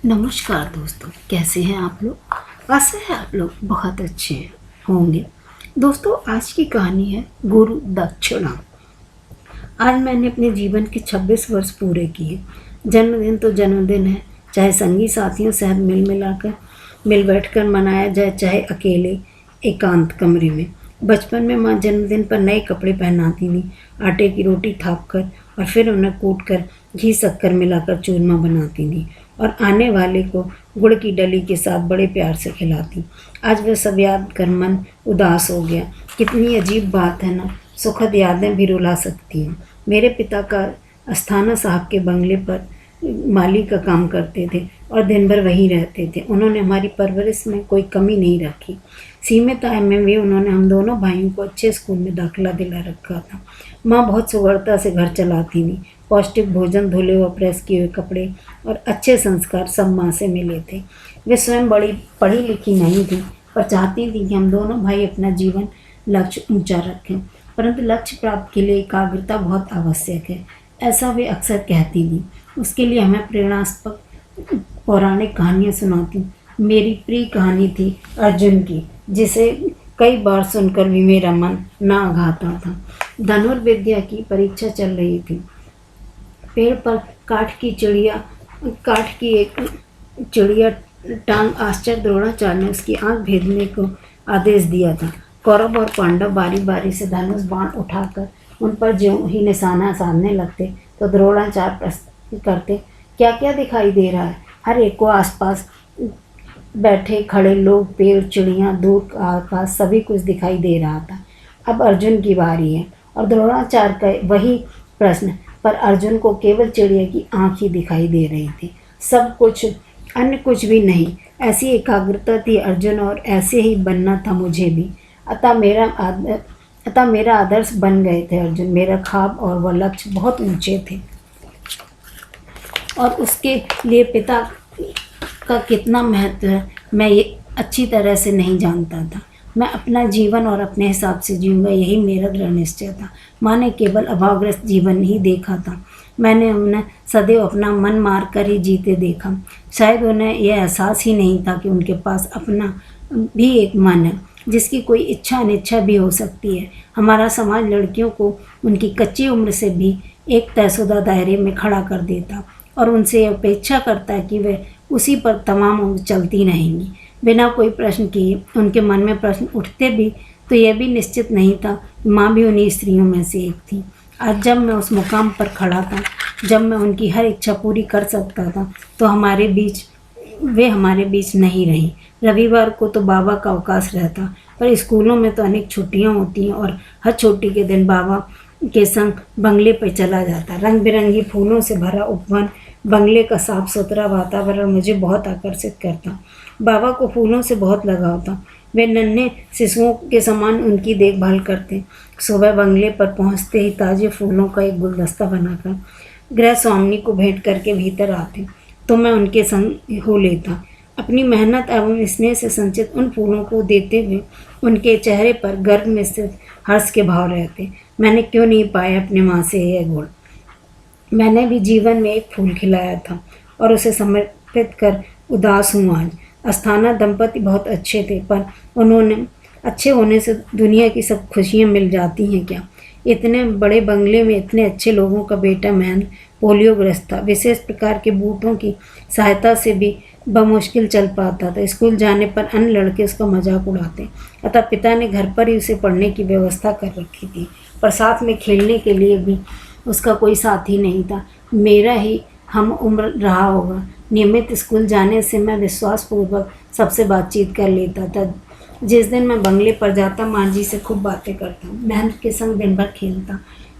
नमस्कार दोस्तों, कैसे हैं आप लोग। आशा है आप लोग बहुत अच्छे होंगे। दोस्तों, आज की कहानी है गुरु दक्षिणा। आज मैंने अपने जीवन के 26 वर्ष पूरे किए। जन्मदिन तो जन्मदिन है, चाहे संगी साथियों से मिल बैठकर मनाया जाए, चाहे अकेले एकांत कमरे में। बचपन में माँ जन्मदिन पर नए कपड़े पहनाती थी, आटे की रोटी थाप कर और फिर उन्हें कूट कर घी शक्कर मिलाकर चूरमा बनाती थी और आने वाले को गुड़ की डली के साथ बड़े प्यार से खिलाती। आज वह सब याद कर मन उदास हो गया। कितनी अजीब बात है ना, सुखद यादें भी रुला सकती हैं। मेरे पिता का अस्थाना साहब के बंगले पर माली का काम करते थे और दिन भर वहीं रहते थे। उन्होंने हमारी परवरिश में कोई कमी नहीं रखी। सीमित आय में भी उन्होंने हम दोनों भाइयों को अच्छे स्कूल में दाखिला दिला रखा था। माँ बहुत सुगढ़ता से घर चलाती थी। पौष्टिक भोजन, धुले हुए प्रेस किए हुए कपड़े और अच्छे संस्कार सब माँ से मिले थे। वे स्वयं बड़ी पढ़ी लिखी नहीं थी, पर चाहती थी कि हम दोनों भाई अपना जीवन लक्ष्य ऊंचा रखें। परंतु लक्ष्य प्राप्त के लिए एकाग्रता बहुत आवश्यक है, ऐसा वे अक्सर कहती थी। उसके लिए हमें प्रेरणास्पद पौराणिक कहानियाँ सुनाती। मेरी प्रिय कहानी थी अर्जुन की, जिसे कई बार सुनकर भी मेरा मन ना घाता था। धनुर्विद्या की परीक्षा चल रही थी। पेड़ पर काठ की एक चिड़िया टांग आश्चर्य द्रोणाचार्य ने उसकी आंख भेदने को आदेश दिया था। कौरव और पांडव बारी बारी से धनुष बाण उठाकर उन पर ज्यों ही निशाना साधने लगते तो द्रोणाचार्य प्रश्न करते, क्या क्या दिखाई दे रहा है। हर एक को आसपास बैठे खड़े लोग, पेड़, चिड़ियाँ, दूर का आकाश, सभी कुछ दिखाई दे रहा था। अब अर्जुन की बारी है और द्रोणाचार्य का वही प्रश्न, पर अर्जुन को केवल चिड़िया की आँख ही दिखाई दे रही थी, सब कुछ, अन्य कुछ भी नहीं। ऐसी एकाग्रता थी अर्जुन, और ऐसे ही बनना था मुझे भी। अतः मेरा आदर्श बन गए थे अर्जुन। मेरा ख्वाब और वह लक्ष्य बहुत ऊंचे थे और उसके लिए पिता का कितना महत्व है मैं ये अच्छी तरह से नहीं जानता था। मैं अपना जीवन और अपने हिसाब से जीऊँगा, यही मेरा दृढ़ निश्चय था। माँ ने केवल अभावग्रस्त जीवन ही देखा था, मैंने उन्हें सदैव अपना मन मार कर ही जीते देखा। शायद उन्हें यह एहसास ही नहीं था कि उनके पास अपना भी एक मन है, जिसकी कोई इच्छा अनिच्छा भी हो सकती है। हमारा समाज लड़कियों को उनकी कच्ची उम्र से भी एक तयशुदा दायरे में खड़ा कर देता और उनसे अपेक्षा करता है कि वे उसी पर तमाम उम्र चलती रहेंगी, बिना कोई प्रश्न किए। उनके मन में प्रश्न उठते भी तो यह भी निश्चित नहीं था कि माँ भी उन्हीं स्त्रियों में से एक थी। आज जब मैं उस मुकाम पर खड़ा था, जब मैं उनकी हर इच्छा पूरी कर सकता था, तो वे हमारे बीच नहीं रही। रविवार को तो बाबा का अवकाश रहता, पर स्कूलों में तो अनेक छुट्टियाँ होती हैं और हर छुट्टी के दिन बाबा के संग बंगले पर चला जाता। रंग बिरंगी फूलों से भरा उपवन, बंगले का साफ सुथरा वातावरण मुझे बहुत आकर्षित करता। बाबा को फूलों से बहुत लगाव था। वे नन्हे शिशुओं के समान उनकी देखभाल करते। सुबह बंगले पर पहुंचते ही ताज़े फूलों का एक गुलदस्ता बनाकर गृह स्वामिनी को भेंट करके भीतर आते तो मैं उनके संग हो लेता। अपनी मेहनत एवं स्नेह से संचित उन फूलों को देते हुए उनके चेहरे पर गर्व में स्थित हर्ष के भाव रहते। मैंने क्यों नहीं पाया अपने माँ से यह गुण। मैंने भी जीवन में एक फूल खिलाया था और उसे समर्पित कर उदास हूँ आज। अस्थाना दंपति बहुत अच्छे थे, पर उन्होंने अच्छे होने से दुनिया की सब खुशियाँ मिल जाती हैं क्या। इतने बड़े बंगले में इतने अच्छे लोगों का बेटा महेंद्र पोलियोग्रस्त था। विशेष प्रकार के बूटों की सहायता से भी बमुश्किल चल पाता था। स्कूल जाने पर अन्य लड़के उसका मजाक उड़ाते, अतः पिता ने घर पर ही उसे पढ़ने की व्यवस्था कर रखी थी, पर साथ में खेलने के लिए भी उसका कोई साथी नहीं था। मेरा ही हम उम्र रहा होगा। नियमित स्कूल जाने से मैं विश्वासपूर्वक सबसे बातचीत कर लेता था। जिस दिन मैं बंगले पर जाता, माँ जी से खूब बातें करता, महेंद्र के संग दिन भर खेलता,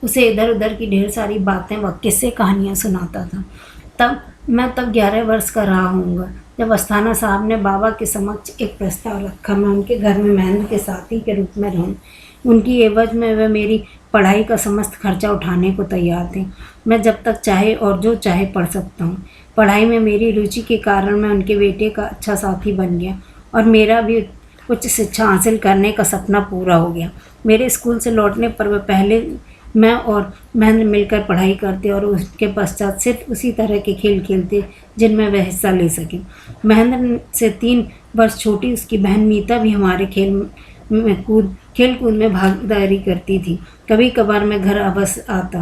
उसे इधर उधर की ढेर सारी बातें व किस्से कहानियाँ सुनाता था। तब 11 वर्ष का रहा होऊंगा जब अस्थाना साहब ने बाबा के समक्ष एक प्रस्ताव रखा, मैं उनके घर में महेंद्र के साथी के रूप में रहूं। उनकी एवज में वे मेरी पढ़ाई का समस्त खर्चा उठाने को तैयार थे। मैं जब तक चाहे और जो चाहे पढ़ सकता हूँ। पढ़ाई में मेरी रुचि के कारण मैं उनके बेटे का अच्छा साथी बन गया और मेरा भी उच्च शिक्षा हासिल करने का सपना पूरा हो गया। मेरे स्कूल से लौटने पर वह पहले मैं और महेंद्र मिलकर पढ़ाई करते और उसके पश्चात सिर्फ उसी तरह के खेल खेलते जिनमें वह हिस्सा ले सके। महेंद्र से 3 वर्ष छोटी उसकी बहन मीता भी हमारे खेल कूद में भागीदारी करती थी। कभी कभार मैं घर अवश्य आता,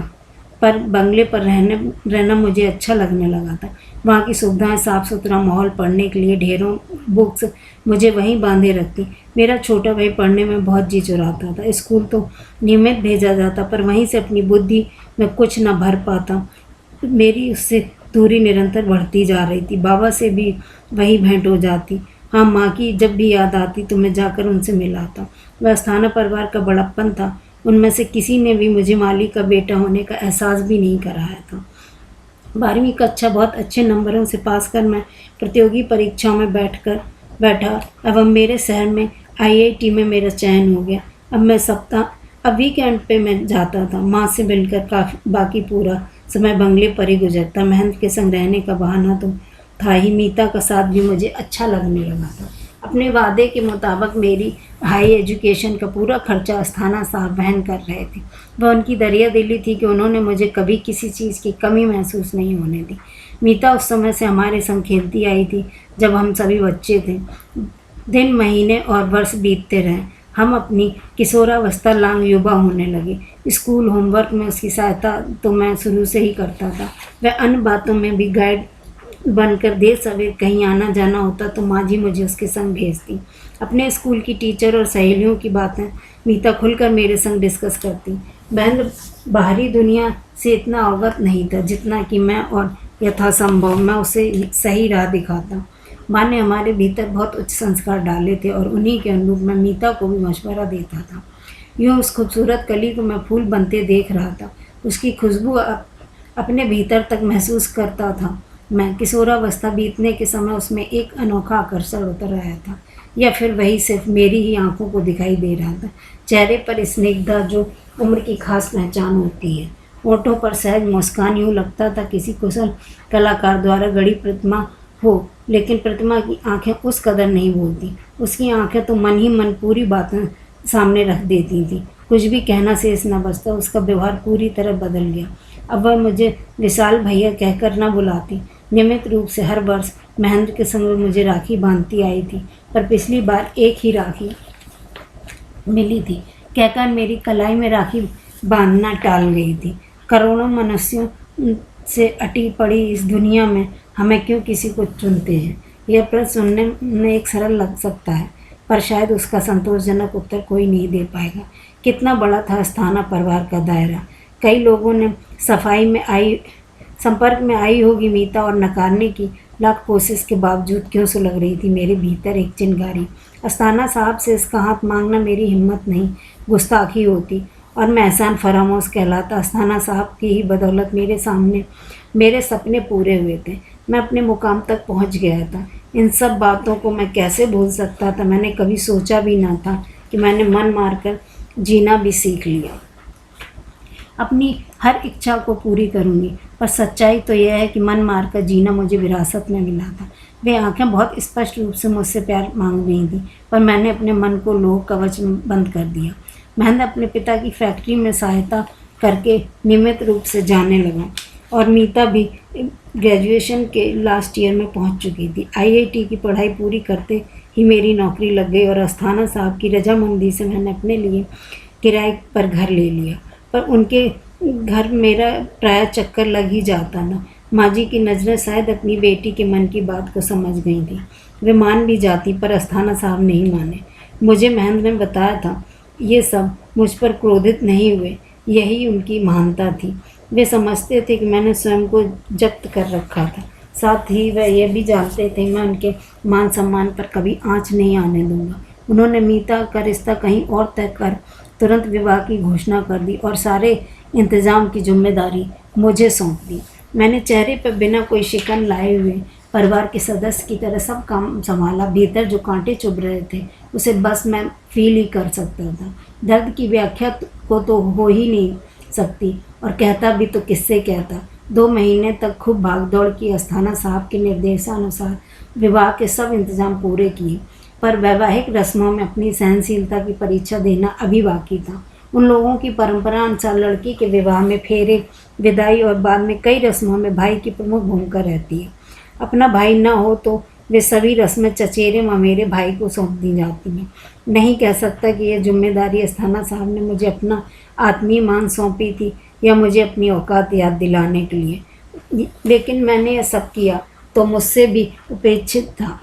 पर बंगले पर रहना मुझे अच्छा लगने लगा था। वहाँ की सुविधाएं, साफ सुथरा माहौल, पढ़ने के लिए ढेरों बुक्स मुझे वहीं बांधे रखती। मेरा छोटा भाई पढ़ने में बहुत जी चुराता था। स्कूल तो नियमित भेजा जाता, पर वहीं से अपनी बुद्धि में कुछ न भर पाता। मेरी उससे दूरी निरंतर बढ़ती जा रही थी। बाबा से भी वही भेंट हो जाती। हाँ, माँ की जब भी याद आती तो मैं जाकर उनसे मिल आता। वह अस्थाना परिवार का बड़प्पन था। उनमें से किसी ने भी मुझे माली का बेटा होने का एहसास भी नहीं कराया था। 12वीं कक्षा बहुत अच्छे नंबरों से पास कर मैं प्रतियोगी परीक्षाओं में बैठा एवं मेरे शहर में IIT में मेरा चयन हो गया। अब वीकेंड पे मैं जाता था। माँ से मिलकर बाकी पूरा समय बंगले पर ही गुजरता। महेंद्र के संग रहने का बहाना तो था ही, मीता का साथ भी मुझे अच्छा लगने लगा था। अपने वादे के मुताबिक मेरी हाई एजुकेशन का पूरा खर्चा अस्थाना साहब वहन कर रहे थे। वह उनकी दरिया दिली थी कि उन्होंने मुझे कभी किसी चीज़ की कमी महसूस नहीं होने दी। मीता उस समय से हमारे संग खेलती आई थी जब हम सभी बच्चे थे। दिन, महीने और वर्ष बीतते रहे। हम अपनी किशोरावस्था लांग युवा होने लगे। स्कूल होमवर्क में उसकी सहायता तो मैं शुरू से ही करता था। वह अन्य बातों में भी गाइड बनकर देर सवेर कहीं आना जाना होता तो माँ जी मुझे उसके संग भेजती। अपने स्कूल की टीचर और सहेलियों की बातें मीता खुलकर मेरे संग डिस्कस करती। महेंद्र बाहरी दुनिया से इतना अवगत नहीं था जितना कि मैं, और यथासंभव मैं उसे सही राह दिखाता। माँ ने हमारे भीतर बहुत उच्च संस्कार डाले थे और उन्हीं के अनुरूप मैं मीता को भी मशवरा देता था। यूँ उस खूबसूरत कली को मैं फूल बनते देख रहा था। उसकी खुशबू अपने भीतर तक महसूस करता था। मैं किशोरावस्था बीतने के समय उसमें एक अनोखा आकर्षण उतर आया था, या फिर वही सिर्फ मेरी ही आंखों को दिखाई दे रहा था। चेहरे पर स्निग्धता जो उम्र की खास पहचान होती है, होठों पर सहज मुस्कान, यूँ लगता था किसी कुशल कलाकार द्वारा गढ़ी प्रतिमा हो। लेकिन प्रतिमा की आंखें उस कदर नहीं बोलती। उसकी आंखें तो मन ही मन पूरी बातें सामने रख देती थी। कुछ भी कहना शेष न बचता। उसका व्यवहार पूरी तरह बदल गया। अब वह मुझे विशाल भैया कहकर न बुलाती। नियमित रूप से हर वर्ष महेंद्र के संग मुझे राखी बांधती आई थी, पर पिछली बार एक ही राखी मिली थी कहकर मेरी कलाई में राखी बांधना टाल गई थी। करोड़ों मनुष्यों से अटी पड़ी इस दुनिया में हमें क्यों किसी को चुनते हैं? यह प्रश्न सुनने में एक सरल लग सकता है, पर शायद उसका संतोषजनक उत्तर कोई नहीं दे पाएगा। कितना बड़ा था अस्थाना परिवार का दायरा। कई लोगों ने संपर्क में आई होगी मीता, और नकारने की लाख कोशिश के बावजूद क्यों सुलग रही थी मेरे भीतर एक चिंगारी। अस्थाना साहब से इसका हाथ मांगना मेरी हिम्मत नहीं, गुस्ताखी होती, और मैं एहसान फरामोश कहलाता। अस्थाना साहब की ही बदौलत मेरे सामने मेरे सपने पूरे हुए थे। मैं अपने मुकाम तक पहुंच गया था। इन सब बातों को मैं कैसे भूल सकता था? मैंने कभी सोचा भी ना था कि मैंने मन मारकर जीना भी सीख लिया। अपनी हर इच्छा को पूरी करूंगी, पर सच्चाई तो यह है कि मन मारकर जीना मुझे विरासत में मिला था। वे आंखें बहुत स्पष्ट रूप से मुझसे प्यार मांग रही थी, पर मैंने अपने मन को लोह कवच में बंद कर दिया। महेंद्र अपने पिता की फैक्ट्री में सहायता करके नियमित रूप से जाने लगा, और मीता भी ग्रेजुएशन के लास्ट ईयर में पहुंच चुकी थी। IIT की पढ़ाई पूरी करते ही मेरी नौकरी लग गई, और अस्थाना साहब की रजामंदी से मैंने अपने लिए किराए पर घर ले लिया। पर उनके घर मेरा प्रायः चक्कर लग ही जाता ना। माँ जी की नज़रें शायद अपनी बेटी के मन की बात को समझ गई थी। वे मान भी जाती, पर अस्थाना साहब नहीं माने। मुझे महेंद्र ने बताया था, ये सब मुझ पर क्रोधित नहीं हुए, यही उनकी महानता थी। वे समझते थे कि मैंने स्वयं को जब्त कर रखा था। साथ ही वह यह भी जानते थे मैं उनके मान सम्मान पर कभी आँच नहीं आने दूंगा। उन्होंने मीता का रिश्ता कहीं और तय कर तुरंत विवाह की घोषणा कर दी, और सारे इंतज़ाम की जिम्मेदारी मुझे सौंप दी। मैंने चेहरे पर बिना कोई शिकन लाए हुए परिवार के सदस्य की तरह सब काम संभाला। भीतर जो कांटे चुभ रहे थे उसे बस मैं फील ही कर सकता था। दर्द की व्याख्या को तो हो ही नहीं सकती, और कहता भी तो किससे कहता। 2 महीने तक खूब भागदौड़ की। अस्थाना साहब के निर्देशानुसार विवाह के सब इंतजाम पूरे किए, पर वैवाहिक रस्मों में अपनी सहनशीलता की परीक्षा देना अभी बाकी था। उन लोगों की परंपरा अनुसार लड़की के विवाह में फेरे, विदाई और बाद में कई रस्मों में भाई की प्रमुख भूमिका रहती है। अपना भाई न हो तो वे सभी रस्में चचेरे ममेरे भाई को सौंप दी जाती हैं। नहीं कह सकता कि यह जिम्मेदारी अस्थाना साहब ने मुझे अपना आत्मीय मान सौंपी थी या मुझे अपनी औकात याद दिलाने के लिए, लेकिन मैंने यह सब किया तो मुझसे भी उपेक्षित था।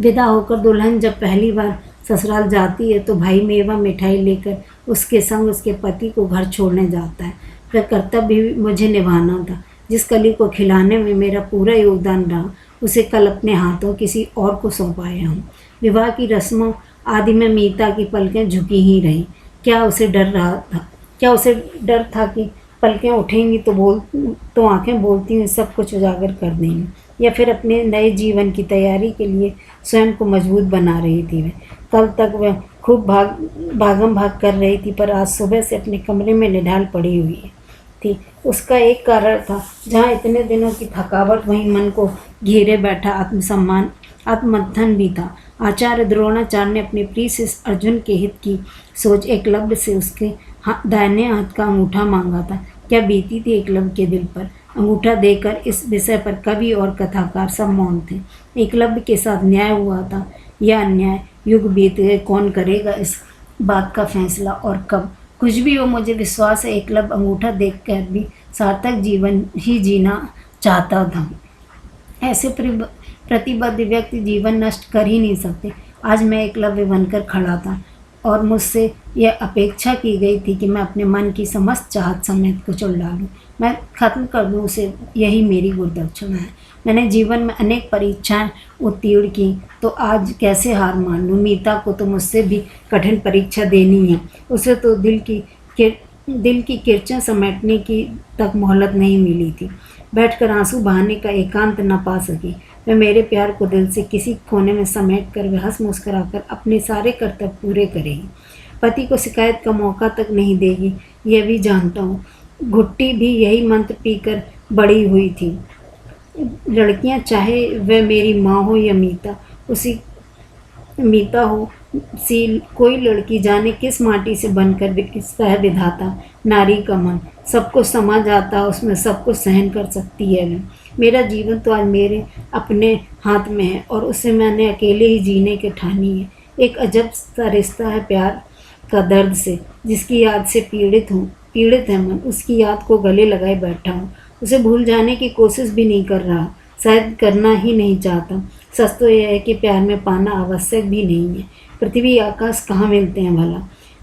विदा होकर दुल्हन जब पहली बार ससुराल जाती है तो भाई मेवा मिठाई लेकर उसके संग उसके पति को घर छोड़ने जाता है। वह कर्तव्य भी मुझे निभाना था। जिस कली को खिलाने में मेरा पूरा योगदान रहा, उसे कल अपने हाथों किसी और को सौंपाया हूँ। विवाह की रस्मों आदि में मीता की पलकें झुकी ही रहीं। क्या उसे डर था कि पलकें उठेंगी तो आंखें बोलती हुई सब कुछ उजागर कर देंगी, या फिर अपने नए जीवन की तैयारी के लिए स्वयं को मजबूत बना रही थी। वह कल तक वह खूब भागम भाग कर रही थी, पर आज सुबह से अपने कमरे में निढाल पड़ी हुई थी। उसका एक कारण था, जहाँ इतने दिनों की थकावट वहीं मन को घेरे बैठा आत्मसम्मान, आत्ममंथन भी था। आचार्य द्रोणाचार्य ने अपने प्रिय शिष्य अर्जुन के हित की सोच एकलव्य से उसके दाहिने हाथ का अंगूठा मांगा था। क्या बीती थी एकलव्य के दिल पर? अंगूठा देकर इस विषय पर कवि और कथाकार सब मौन थे। एकलव्य के साथ न्याय हुआ था या अन्याय? युग बीत गए, कौन करेगा इस बात का फैसला और कब? कुछ भी हो, मुझे विश्वास है एकलव्य अंगूठा देखकर भी सार्थक जीवन ही जीना चाहता था। ऐसे प्रतिबद्ध व्यक्ति जीवन नष्ट कर ही नहीं सकते। आज मैं एकलव्य बनकर खड़ा था और मुझसे यह अपेक्षा की गई थी कि मैं अपने मन की समस्त चाहत समेत कुचल डालूं, मैं खत्म कर दूं उसे। यही मेरी गुरुदक्षिणा है। मैंने जीवन में अनेक परीक्षाएं उत्तीर्ण की, तो आज कैसे हार मान लूं? मीता को तो मुझसे भी कठिन परीक्षा देनी है। उसे तो दिल की किरचें समेटने की तक मोहलत नहीं मिली थी। बैठकर आंसू बहाने का एकांत न पा सकी। वह मेरे प्यार को दिल से किसी कोने में समेट कर वह हंस मुस्कुराकर अपने सारे कर्तव्य पूरे करेगी। पति को शिकायत का मौका तक नहीं देगी, यह भी जानता हूँ। घुट्टी भी यही मंत्र पीकर बड़ी हुई थी। लड़कियाँ, चाहे वह मेरी माँ हो या मीता हो सी कोई लड़की, जाने किस माटी से बनकर विकसता है विधाता। नारी का मन सब कुछ समझ आता है, उसमें सब कुछ सहन कर सकती है वह। मेरा जीवन तो आज मेरे अपने हाथ में है और उसे मैंने अकेले ही जीने के ठानी है। एक अजब सा रिश्ता है प्यार का दर्द से, जिसकी याद से पीड़ित है मन। उसकी याद को गले लगाए बैठा हूँ। उसे भूल जाने की कोशिश भी नहीं कर रहा, शायद करना ही नहीं चाहता। सच तो यह है कि प्यार में पाना आवश्यक भी नहीं है। पृथ्वी आकाश कहाँ मिलते हैं भला?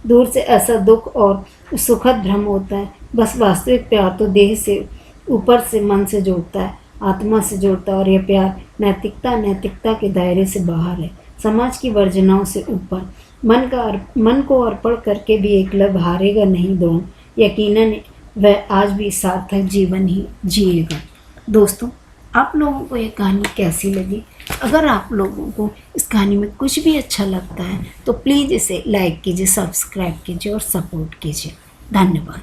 दूर से ऐसा दुख और सुखद भ्रम होता है। बस वास्तविक प्यार तो देह से ऊपर से मन से जोड़ता है, आत्मा से जोड़ता है। और यह प्यार नैतिकता के दायरे से बाहर है, समाज की वर्जनाओं से ऊपर। मन को अर्पण करके भी एकलव्य हारेगा नहीं द्रोण। यकीनन वह आज भी सार्थक जीवन ही जिएगा। दोस्तों, आप लोगों को ये कहानी कैसी लगी? अगर आप लोगों को इस कहानी में कुछ भी अच्छा लगता है तो प्लीज़ इसे लाइक कीजिए, सब्सक्राइब कीजिए और सपोर्ट कीजिए। धन्यवाद।